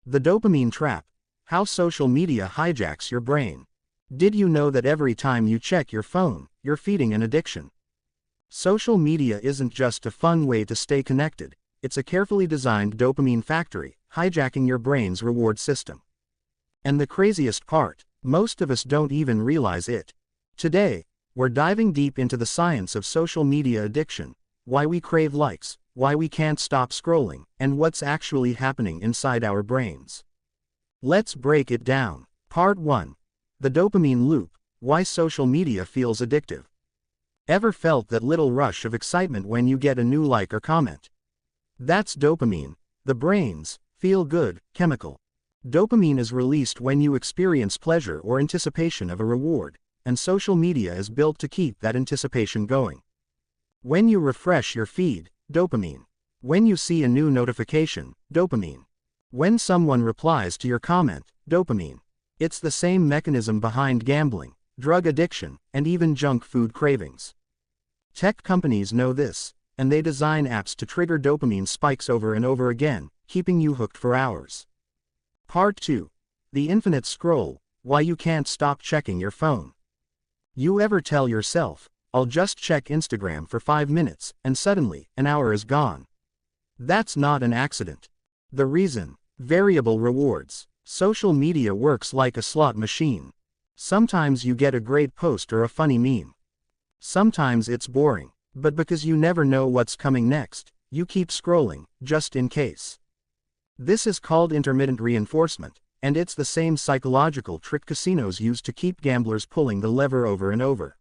The dopamine trap. How social media hijacks your brain. Did you know that every time you check your phone, you're feeding an addiction? Social media isn't just a fun way to stay connected, it's a carefully designed dopamine factory, hijacking your brain's reward system. And the craziest part, most of us don't even realize it. Today, we're diving deep into the science of social media addiction, why we crave likes, why we can't stop scrolling, and what's actually happening inside our brains. Let's break it down. Part 1. The dopamine loop, why social media feels addictive. Ever felt that little rush of excitement when you get a new like or comment? That's dopamine, the brain's feel-good chemical. Dopamine is released when you experience pleasure or anticipation of a reward, and social media is built to keep that anticipation going. When you refresh your feed, dopamine. When you see a new notification, dopamine. When someone replies to your comment, dopamine. It's the same mechanism behind gambling, drug addiction, and even junk food cravings. Tech companies know this, and they design apps to trigger dopamine spikes over and over again, keeping you hooked for hours. Part 2. The infinite scroll, why you can't stop checking your phone. You ever tell yourself, I'll just check Instagram for 5 minutes, and suddenly, an hour is gone? That's not an accident. The reason? Variable rewards. Social media works like a slot machine. Sometimes you get a great post or a funny meme. Sometimes it's boring, but because you never know what's coming next, you keep scrolling, just in case. This is called intermittent reinforcement, and it's the same psychological trick casinos use to keep gamblers pulling the lever over and over.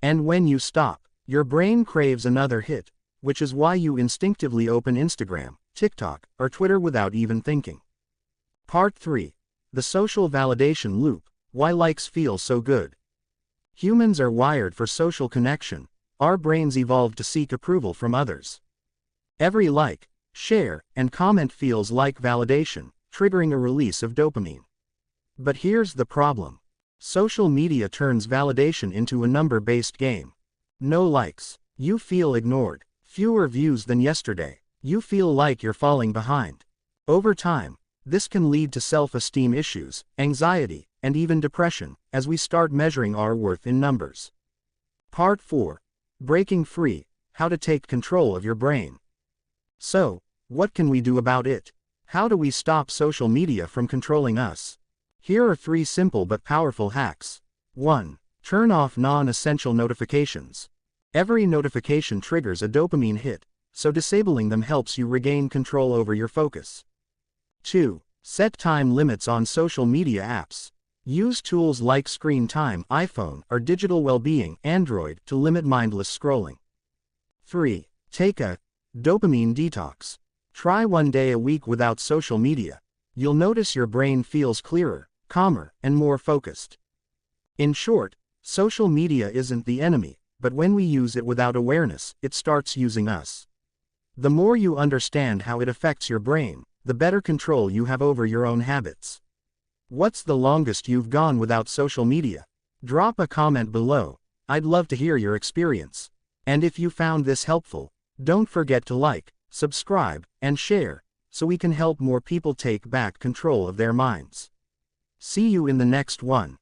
And when you stop, your brain craves another hit, which is why you instinctively open Instagram, TikTok, or Twitter without even thinking. Part 3. The social validation loop, why likes feel so good. Humans are wired for social connection. Our brains evolved to seek approval from others. Every like, share, and comment feels like validation, triggering a release of dopamine. But here's the problem. Social media turns validation into a number-based game. No likes, you feel ignored. Fewer views than yesterday, you feel like you're falling behind. Over time, this can lead to self-esteem issues, anxiety, and even depression, as we start measuring our worth in numbers. Part 4. Breaking free, how to take control of your brain. So, what can we do about it? How do we stop social media from controlling us? Here are 3 simple but powerful hacks. 1. Turn off non-essential notifications. Every notification triggers a dopamine hit, so disabling them helps you regain control over your focus. 2. Set time limits on social media apps. Use tools like Screen Time iPhone or Digital Wellbeing Android to limit mindless scrolling. 3. Take a dopamine detox. Try 1 day a week without social media. You'll notice your brain feels clearer, calmer, and more focused. In short, social media isn't the enemy, but when we use it without awareness, it starts using us. The more you understand how it affects your brain, the better control you have over your own habits. What's the longest you've gone without social media? Drop a comment below. I'd love to hear your experience. And if you found this helpful, don't forget to like, subscribe, and share, so we can help more people take back control of their minds. See you in the next one.